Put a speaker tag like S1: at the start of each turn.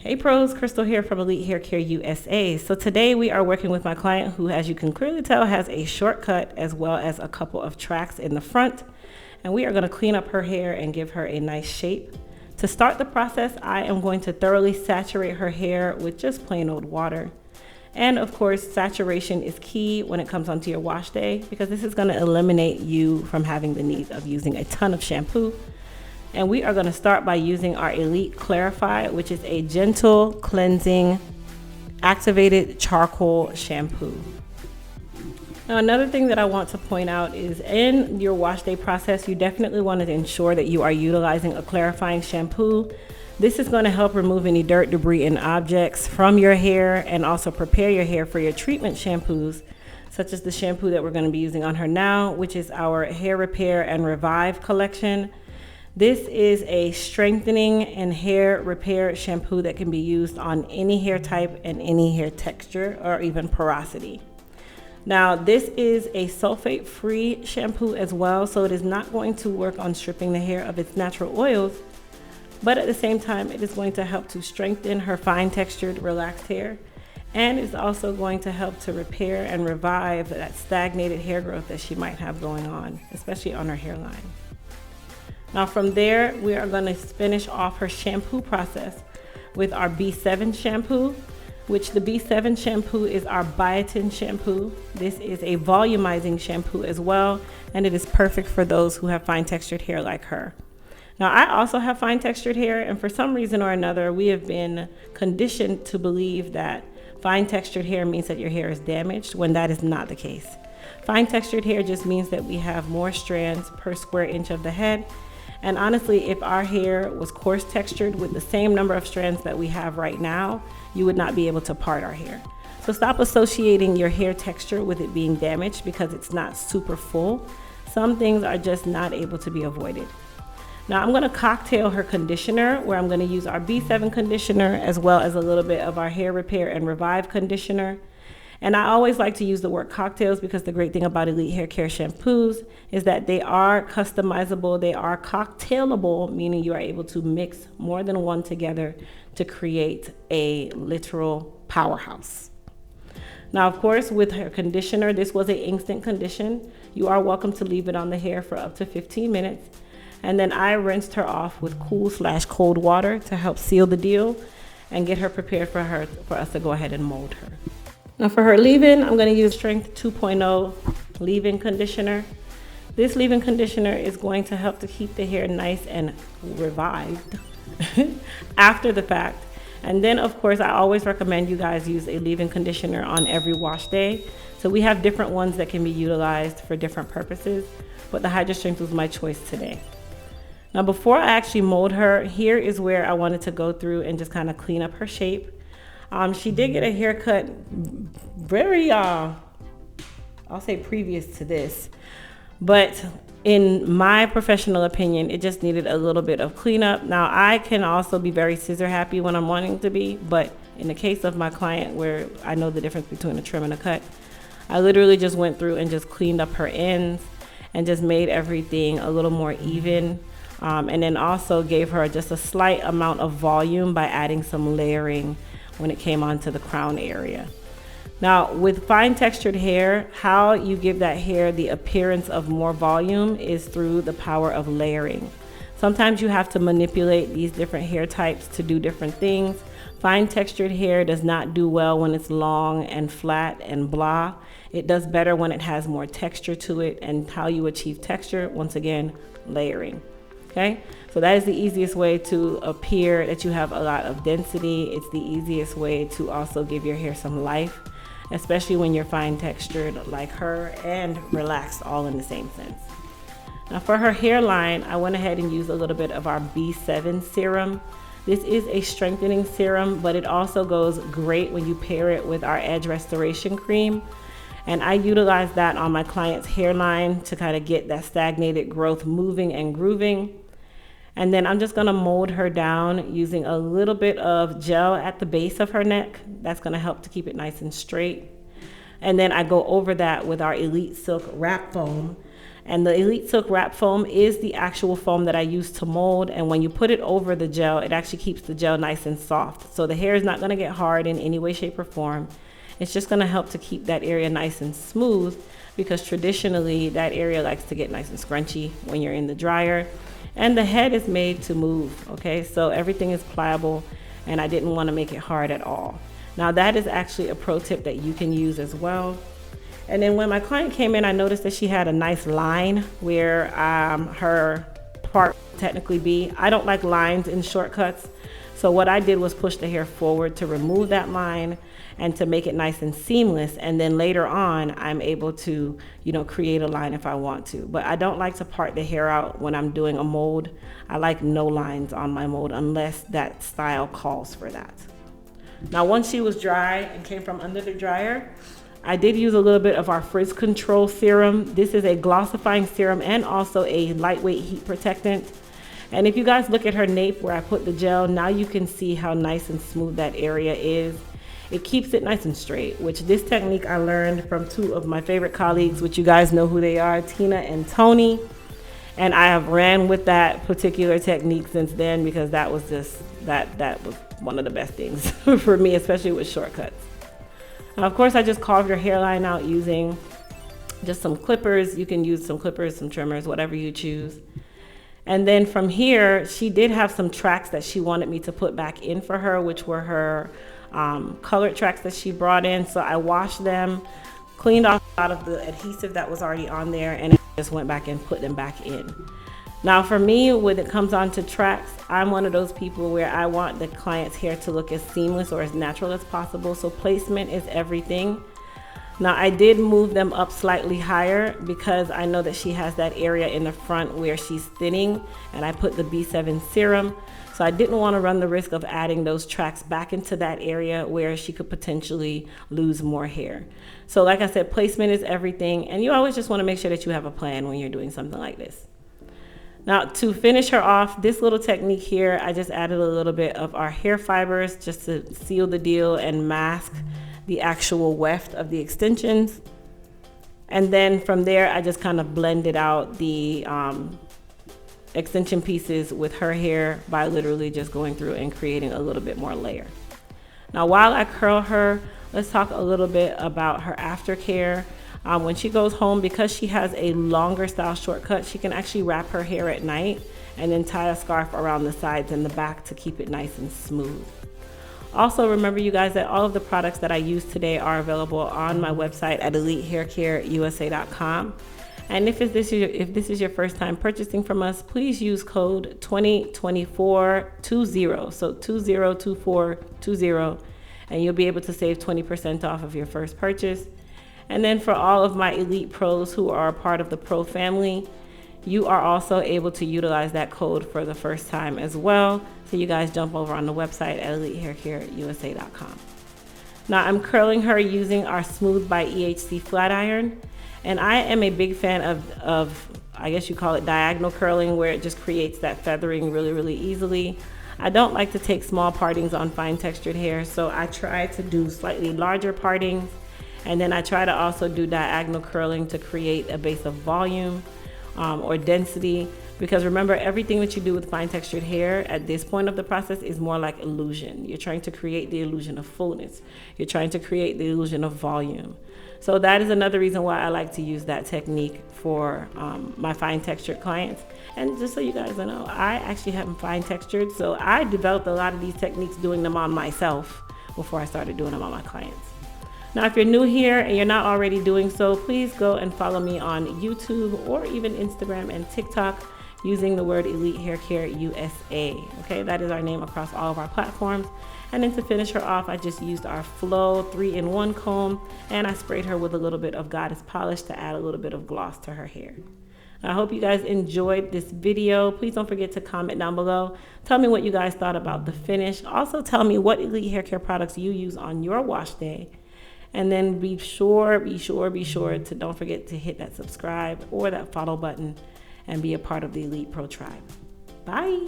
S1: Hey pros, Crystal here from Elite Hair Care USA. So today we are working with my client who, as you can clearly tell, has a shortcut as well as a couple of tracks in the front. And we are going to clean up her hair and give her a nice shape. To start the process, I am going to thoroughly saturate her hair with just plain old water. And of course, saturation is key when it comes onto your wash day because this is going to eliminate you from having the need of using a ton of shampoo. And we are going to start by using our Elite Clarify, which is a gentle cleansing activated charcoal shampoo. Now, another thing that I want to point out is in your wash day process, you definitely want to ensure that you are utilizing a clarifying shampoo. This is going to help remove any dirt, debris, and objects from your hair and also prepare your hair for your treatment shampoos, such as the shampoo that we're going to be using on her now, which is our Hair Repair and Revive collection. This is a strengthening and hair repair shampoo that can be used on any hair type and any hair texture or even porosity. Now, this is a sulfate-free shampoo as well, so it is not going to work on stripping the hair of its natural oils, but at the same time, it is going to help to strengthen her fine textured, relaxed hair, and is also going to help to repair and revive that stagnated hair growth that she might have going on, especially on her hairline. Now from there, we are going to finish off her shampoo process with our B7 shampoo, which the B7 shampoo is our biotin shampoo. This is a volumizing shampoo as well, and it is perfect for those who have fine textured hair like her. Now, I also have fine textured hair, and for some reason or another, we have been conditioned to believe that fine textured hair means that your hair is damaged, when that is not the case. Fine textured hair just means that we have more strands per square inch of the head. And honestly, if our hair was coarse textured with the same number of strands that we have right now, you would not be able to part our hair. So stop associating your hair texture with it being damaged because it's not super full. Some things are just not able to be avoided. Now I'm going to cocktail her conditioner, where I'm going to use our B7 conditioner as well as a little bit of our Hair Repair and Revive conditioner. And I always like to use the word cocktails because the great thing about Elite Hair Care shampoos is that they are customizable, they are cocktailable, meaning you are able to mix more than one together to create a literal powerhouse. Now, of course, with her conditioner, this was an instant condition. You are welcome to leave it on the hair for up to 15 minutes. And then I rinsed her off with cool/cold water to help seal the deal and get her prepared for us to go ahead and mold her. Now for her leave-in, I'm going to use Strength 2.0 leave-in conditioner. This leave-in conditioner is going to help to keep the hair nice and revived after the fact. And then, of course, I always recommend you guys use a leave-in conditioner on every wash day. So we have different ones that can be utilized for different purposes, but the Hydra Strength was my choice today. Now, before I actually mold her, here is where I wanted to go through and just kind of clean up her shape. She did get a haircut very, I'll say previous to this, but in my professional opinion, it just needed a little bit of cleanup. Now, I can also be very scissor happy when I'm wanting to be, but in the case of my client where I know the difference between a trim and a cut, I literally just went through and just cleaned up her ends and just made everything a little more even. And then also gave her just a slight amount of volume by adding some layering when it came onto the crown area. Now, with fine textured hair, how you give that hair the appearance of more volume is through the power of layering. Sometimes you have to manipulate these different hair types to do different things. Fine textured hair does not do well when it's long and flat and blah. It does better when it has more texture to it, and how you achieve texture, once again, layering. Okay, so that is the easiest way to appear that you have a lot of density. It's the easiest way to also give your hair some life, especially when you're fine textured like her and relaxed all in the same sense. Now for her hairline, I went ahead and used a little bit of our B7 serum. This is a strengthening serum, but it also goes great when you pair it with our Edge Restoration Cream. And I utilize that on my client's hairline to kind of get that stagnated growth moving and grooving. And then I'm just gonna mold her down using a little bit of gel at the base of her neck. That's gonna help to keep it nice and straight. And then I go over that with our Elite Silk Wrap Foam. And the Elite Silk Wrap Foam is the actual foam that I use to mold. And when you put it over the gel, it actually keeps the gel nice and soft. So the hair is not going to get hard in any way, shape, or form. It's just going to help to keep that area nice and smooth, because traditionally that area likes to get nice and scrunchy when you're in the dryer. And the head is made to move, okay? So everything is pliable, and I didn't want to make it hard at all. Now that is actually a pro tip that you can use as well. And then when my client came in, I noticed that she had a nice line where her part technically be. I don't like lines in shortcuts. So what I did was push the hair forward to remove that line and to make it nice and seamless. And then later on, I'm able to, create a line if I want to. But I don't like to part the hair out when I'm doing a mold. I like no lines on my mold unless that style calls for that. Now, once she was dry and came from under the dryer, I did use a little bit of our frizz control serum. This is a glossifying serum and also a lightweight heat protectant. And if you guys look at her nape where I put the gel, now you can see how nice and smooth that area is. It keeps it nice and straight, which this technique I learned from two of my favorite colleagues, which you guys know who they are, Tina and Tony. And I have ran with that particular technique since then, because that was just, that was one of the best things for me, especially with shortcuts. Now, of course, I just carved her hairline out using just some clippers. You can use some clippers, some trimmers, whatever you choose. And then from here, she did have some tracks that she wanted me to put back in for her, which were her colored tracks that she brought in. So I washed them, cleaned off a lot of the adhesive that was already on there, and I just went back and put them back in. Now for me, when it comes on to tracks, I'm one of those people where I want the client's hair to look as seamless or as natural as possible. So placement is everything. Now I did move them up slightly higher because I know that she has that area in the front where she's thinning, and I put the B7 serum. So I didn't want to run the risk of adding those tracks back into that area where she could potentially lose more hair. So like I said, placement is everything. And you always just want to make sure that you have a plan when you're doing something like this. Now to finish her off, this little technique here, I just added a little bit of our hair fibers just to seal the deal and mask the actual weft of the extensions. And then from there, I just kind of blended out the extension pieces with her hair by literally just going through and creating a little bit more layer. Now while I curl her, let's talk a little bit about her aftercare. When she goes home, because she has a longer style shortcut, she can actually wrap her hair at night and then tie a scarf around the sides and the back to keep it nice and smooth. Also, remember you guys that all of the products that I use today are available on my website at EliteHairCareUSA.com. And if this is your first time purchasing from us, please use code 202420, so 202420, and you'll be able to save 20% off of your first purchase. And then for all of my Elite Pros who are a part of the Pro family, you are also able to utilize that code for the first time as well. So you guys jump over on the website at EliteHairCareUSA.com. Now I'm curling her using our Smooth by EHC flat iron. And I am a big fan of, I guess you call it diagonal curling, where it just creates that feathering really, really easily. I don't like to take small partings on fine textured hair, so I try to do slightly larger partings. And then I try to also do diagonal curling to create a base of volume or density. Because remember, everything that you do with fine textured hair at this point of the process is more like illusion. You're trying to create the illusion of fullness. You're trying to create the illusion of volume. So that is another reason why I like to use that technique for my fine textured clients. And just so you guys know, I actually have them fine textured. So I developed a lot of these techniques doing them on myself before I started doing them on my clients. Now, if you're new here and you're not already doing so, please go and follow me on YouTube or even Instagram and TikTok using the word Elite Hair Care USA. Okay, that is our name across all of our platforms. And then to finish her off, I just used our Flow 3-in-1 comb, and I sprayed her with a little bit of Goddess Polish to add a little bit of gloss to her hair. I hope you guys enjoyed this video. Please don't forget to comment down below. Tell me what you guys thought about the finish. Also tell me what Elite Hair Care products you use on your wash day. And then be sure to don't forget to hit that subscribe or that follow button and be a part of the Elite Pro tribe. Bye.